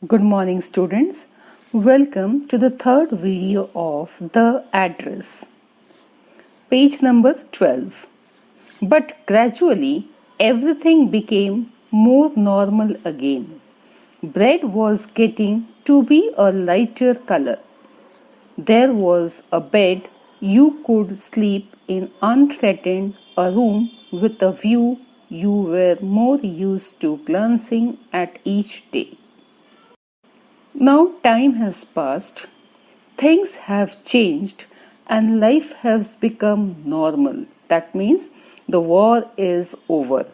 Good morning, students. Welcome to the third video of The Address. Page number 12. But gradually, everything became more normal again. Bread was getting to be a lighter color. There was a bed you could sleep in unthreatened, a room with a view you were more used to glancing at each day. Now time has passed, things have changed, and life has become normal. That means the war is over.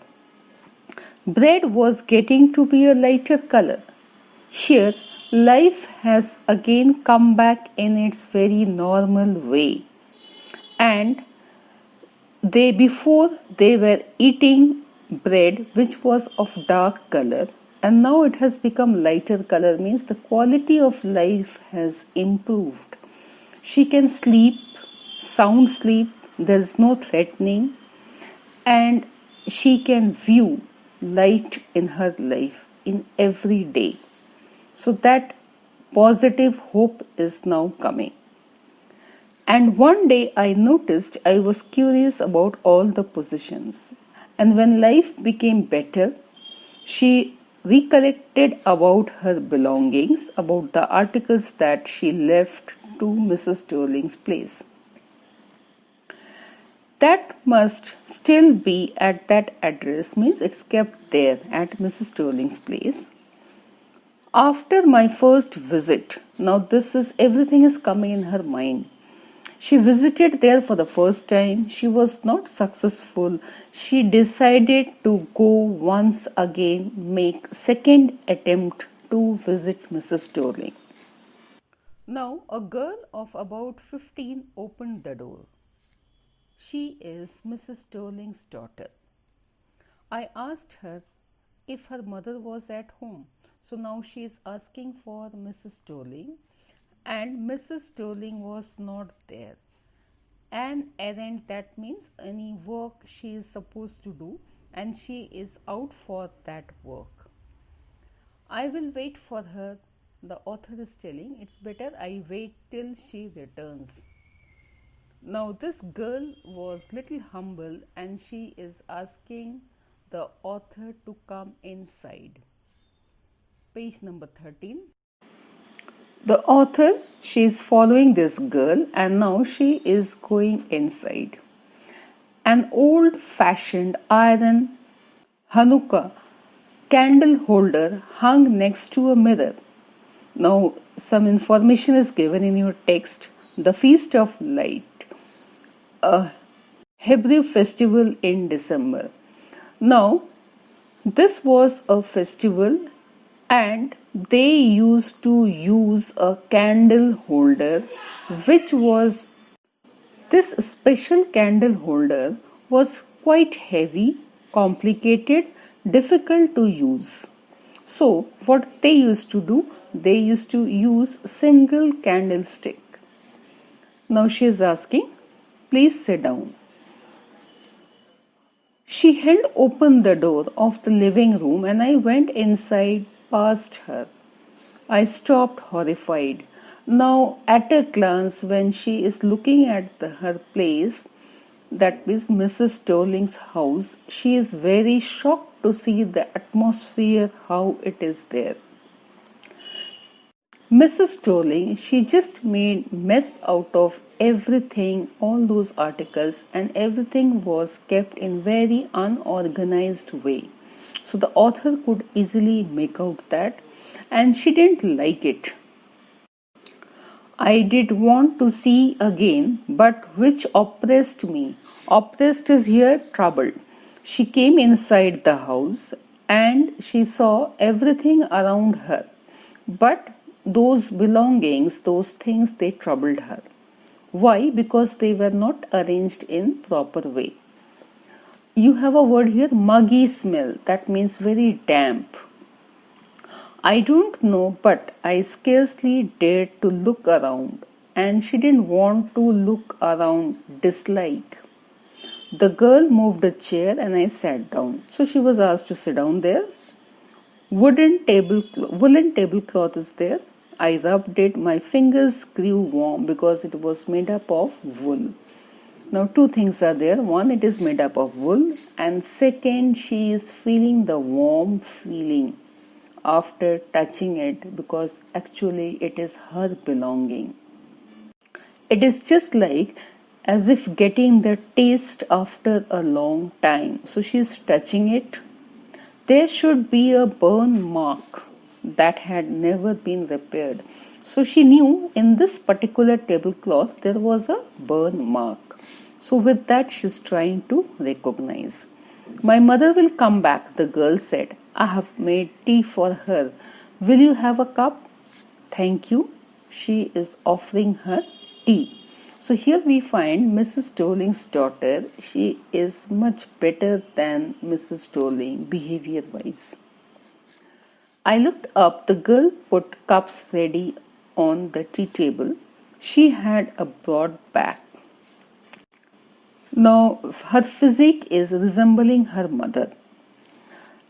Bread was getting to be a lighter color. Here, life has again come back in its very normal way. And before they were eating bread which was of dark color, and now it has become lighter color, means the quality of life has improved. She can sleep, sound sleep, there is no threatening, and she can view light in her life in every day. So that positive hope is now coming. And one day I noticed I was curious about all the positions. And when life became better, she recollected about her belongings, about the articles that she left to Mrs. Sterling's place. That must still be at that address, means it's kept there at Mrs. Sterling's place. After my first visit, now everything is coming in her mind. She visited there for the first time. She was not successful. She decided to go once again, make second attempt to visit Mrs. Sterling. Now a girl of about 15 opened the door. She is Mrs. Sterling's daughter. I asked her if her mother was at home. So now she is asking for Mrs. Sterling, and Mrs. Sterling was not there. An errand, that means any work she is supposed to do, and she is out for that work. I will wait for her. The author is telling it's better I wait till she returns. Now this girl was little humble, and she is asking the author to come inside. Page number 13. The author, she is following this girl, and now she is going inside. An old-fashioned iron Hanukkah candle holder hung next to a mirror. Now some information is given in your text. The Feast of Light, a Hebrew festival in December. Now this was a festival, and they used to use a candle holder, which was, this special candle holder was quite heavy, complicated, difficult to use. So what they used to do, they used to use single candlestick. Now she is asking, please sit down. She held open the door of the living room, and I went inside past her. I stopped horrified. Now at a glance, when she is looking at her place, that is Mrs. Sterling's house, she is very shocked to see the atmosphere, how it is there. Mrs. Sterling, she just made mess out of everything, all those articles, and everything was kept in very unorganized way. So the author could easily make out that, and she didn't like it. I did want to see again, but which oppressed me. Oppressed is here troubled. She came inside the house, and she saw everything around her. But those belongings, those things, they troubled her. Why? Because they were not arranged in proper way. You have a word here, muggy smell. That means very damp. I don't know, but I scarcely dared to look around, and she didn't want to look around, dislike. The girl moved a chair, and I sat down. So she was asked to sit down there. Woolen tablecloth is there. I rubbed it. My fingers grew warm because it was made up of wool. Now, two things are there. One, it is made up of wool, and second, she is feeling the warm feeling after touching it because actually it is her belonging. It is just like as if getting the taste after a long time. So she is touching it. There should be a burn mark that had never been repaired. So she knew in this particular tablecloth there was a burn mark. So with that she is trying to recognize. My mother will come back, the girl said. I have made tea for her. Will you have a cup? Thank you. She is offering her tea. So here we find Mrs. Tolling's daughter. She is much better than Mrs. Tolling behavior wise. I looked up. The girl put cups ready on the tea table. She had a broad back. Now her physique is resembling her mother.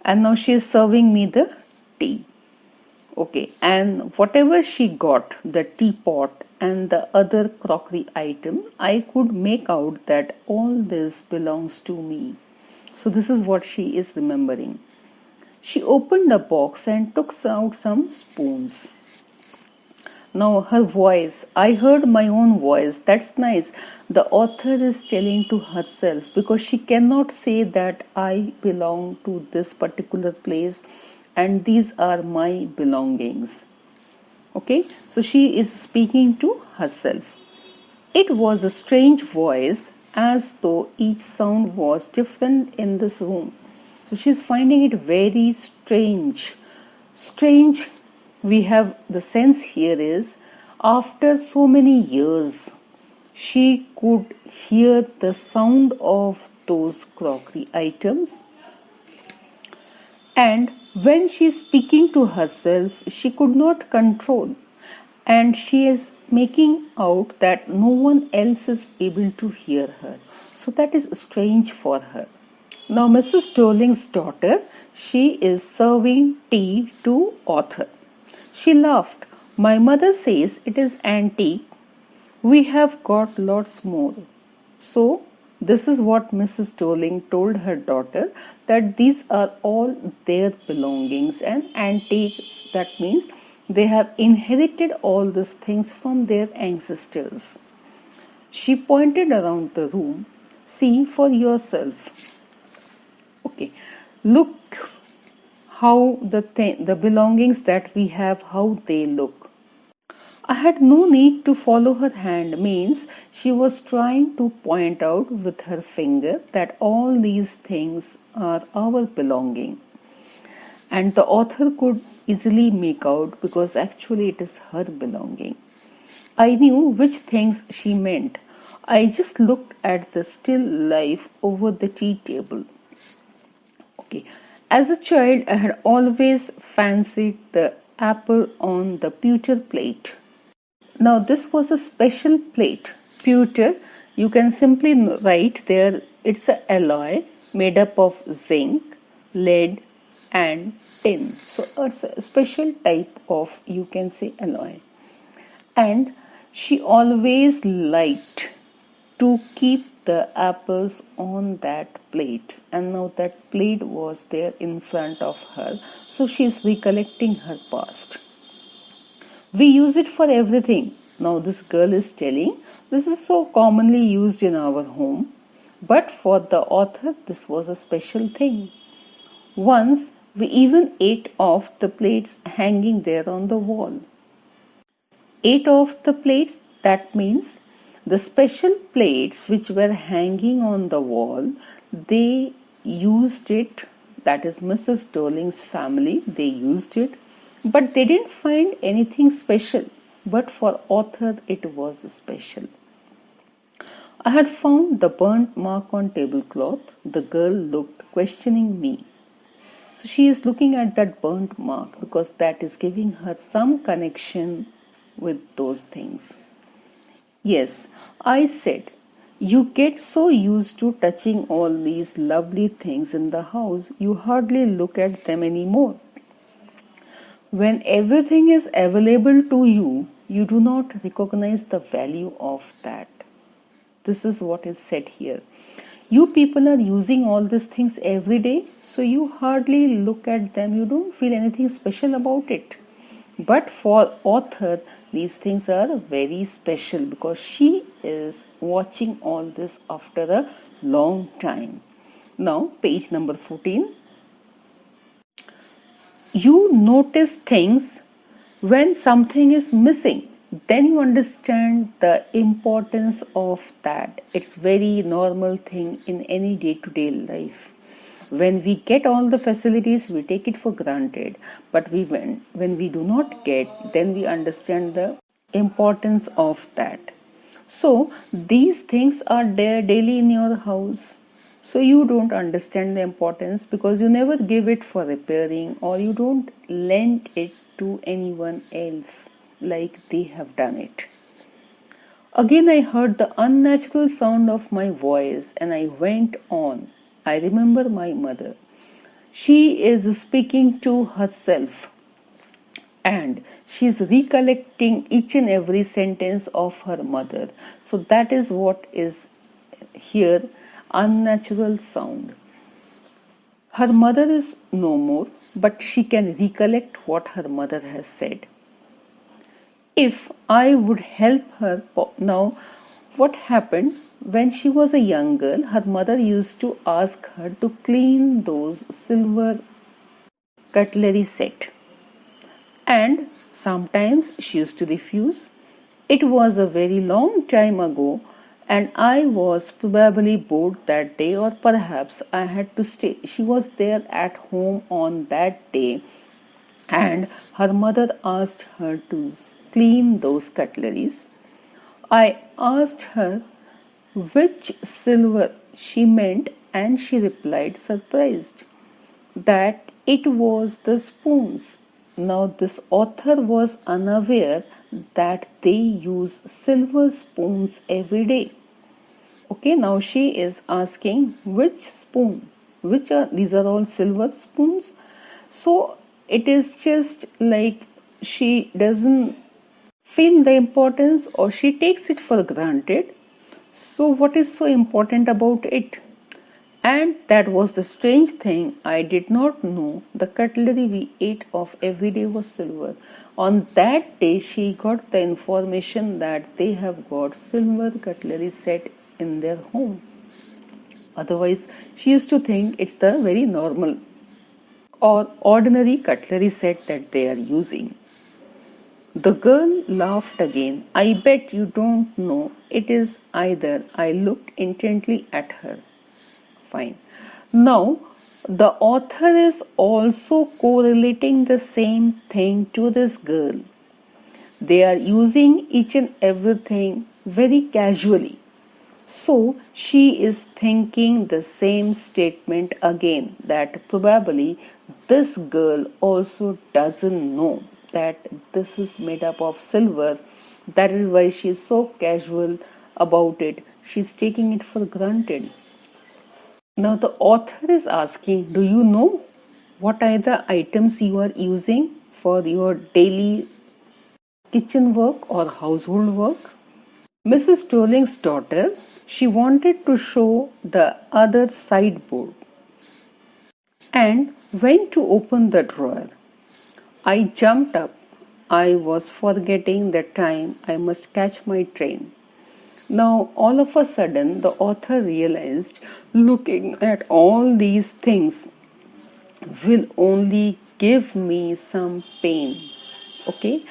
And now she is serving me the tea. Okay, and whatever she got, the teapot and the other crockery item, I could make out that all this belongs to me. So this is what she is remembering. She opened a box and took out some spoons. Now her voice, I heard my own voice. That's nice. The author is telling to herself because she cannot say that I belong to this particular place and these are my belongings. Okay, so she is speaking to herself. It was a strange voice, as though each sound was different in this room. So she is finding it very strange. Strange, we have the sense here is, after so many years, she could hear the sound of those crockery items. And when she is speaking to herself, she could not control. And she is making out that no one else is able to hear her. So that is strange for her. Now Mrs. Tolling's daughter, she is serving tea to author. She laughed. My mother says it is antique. We have got lots more. So this is what Mrs. Tolling told her daughter, that these are all their belongings and antiques. That means they have inherited all these things from their ancestors. She pointed around the room. See for yourself. Okay, look how the belongings that we have, how they look. I had no need to follow her hand, means she was trying to point out with her finger that all these things are our belonging. And the author could easily make out because actually it is her belonging. I knew which things she meant. I just looked at the still life over the tea table. Okay. As a child, I had always fancied the apple on the pewter plate. Now this was a special plate. Pewter, you can simply write there, it's an alloy made up of zinc, lead and tin. So it's a special type of, you can say, alloy. And she always liked to keep the apples on that plate, and now that plate was there in front of her. So she is recollecting her past. We use it for everything. Now this girl is telling, this is so commonly used in our home, but for the author this was a special thing. Once we even ate off the plates hanging there on the wall. Ate off the plates, that means the special plates which were hanging on the wall, they used it, that is Mrs. Tolling's family, they used it. But they didn't find anything special, but for author it was special. I had found the burnt mark on tablecloth. The girl looked, questioning me. So she is looking at that burnt mark because that is giving her some connection with those things. Yes, I said, you get so used to touching all these lovely things in the house, you hardly look at them anymore. When everything is available to you, you do not recognize the value of that. This is what is said here. You people are using all these things every day, so you hardly look at them, you don't feel anything special about it. But for author, these things are very special because she is watching all this after a long time. Now, page number 14. You notice things when something is missing. Then you understand the importance of that. It's very normal thing in any day-to-day life. When we get all the facilities, we take it for granted. But when we do not get, then we understand the importance of that. So these things are there daily in your house. So you don't understand the importance because you never give it for repairing or you don't lend it to anyone else like they have done it. Again I heard the unnatural sound of my voice and I went on. I remember my mother. She is speaking to herself and she is recollecting each and every sentence of her mother. So that is what is here, unnatural sound. Her mother is no more, but she can recollect what her mother has said. If I would help her now, what happened when she was a young girl, her mother used to ask her to clean those silver cutlery set. And sometimes she used to refuse. It was a very long time ago, and I was probably bored that day, or perhaps I had to stay. She was there at home on that day, and her mother asked her to clean those cutleries. I asked her which silver she meant, and she replied, surprised, that it was the spoons. Now, this author was unaware that they use silver spoons every day. Okay, now she is asking which spoon, which are these are all silver spoons. So it is just like she doesn't feel the importance or she takes it for granted. So what is so important about it? And that was the strange thing. I did not know the cutlery we ate of every day was silver. On that day, she got the information that they have got silver cutlery set in their home. Otherwise, she used to think it's the very normal or ordinary cutlery set that they are using. The girl laughed again. I bet you don't know. It is either. I looked intently at her. Fine. Now, the author is also correlating the same thing to this girl. They are using each and everything very casually. So, she is thinking the same statement again, that probably this girl also doesn't know that this is made up of silver. That is why she is so casual about it. She is taking it for granted. Now the author is asking, do you know what are the items you are using for your daily kitchen work or household work? Mrs. Sterling's daughter, she wanted to show the other sideboard and went to open the drawer. I jumped up. I was forgetting the time I must catch my train. Now, all of a sudden, the author realized looking at all these things will only give me some pain. Okay?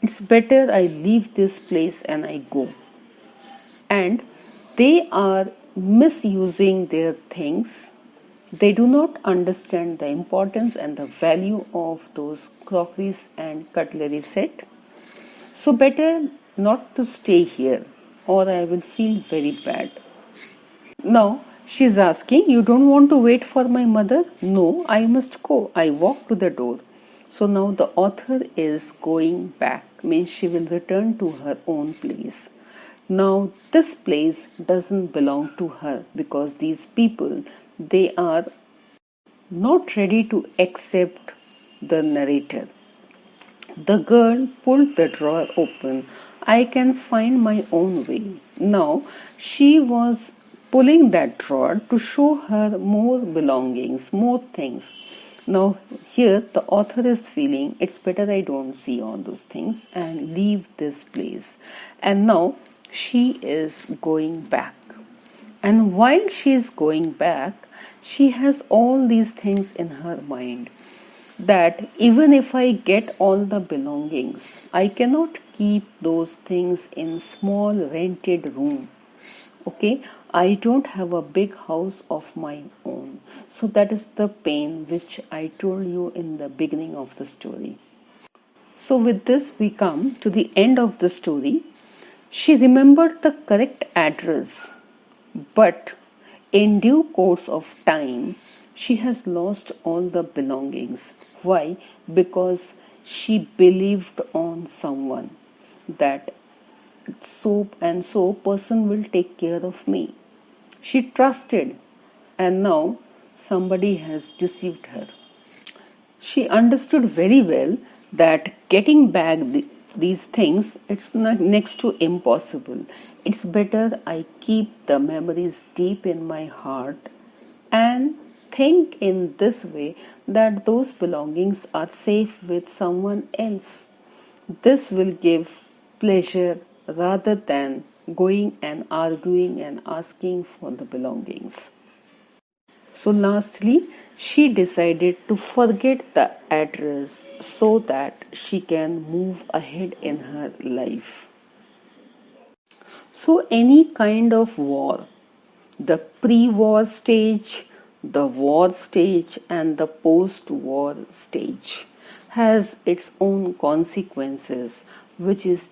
It's better I leave this place and I go. And they are misusing their things. They do not understand the importance and the value of those crockeries and cutlery set. So, better not to stay here, or I will feel very bad. Now she is asking, you don't want to wait for my mother? No, I must go. I walk to the door. So now the author is going back, means she will return to her own place. Now this place doesn't belong to her because these people, they are not ready to accept the narrator. The girl pulled the drawer open. I can find my own way. Now she was pulling that drawer to show her more belongings, more things. Now, here the author is feeling it's better I don't see all those things and leave this place. And now she is going back. And while she is going back, she has all these things in her mind that even if I get all the belongings, I cannot keep those things in small rented room. Okay, I don't have a big house of my own. So that is the pain which I told you in the beginning of the story. So with this we come to the end of the story. She remembered the correct address, but in due course of time she has lost all the belongings. Why? Because she believed on someone that so and so person will take care of me. She trusted, and now somebody has deceived her. She understood very well that getting back these things, it's not next to impossible. It's better I keep the memories deep in my heart and think in this way that those belongings are safe with someone else. This will give pleasure rather than going and arguing and asking for the belongings. So, lastly, she decided to forget the address so that she can move ahead in her life. So, any kind of war, the pre war stage, the war stage, and the post war stage, has its own consequences, which is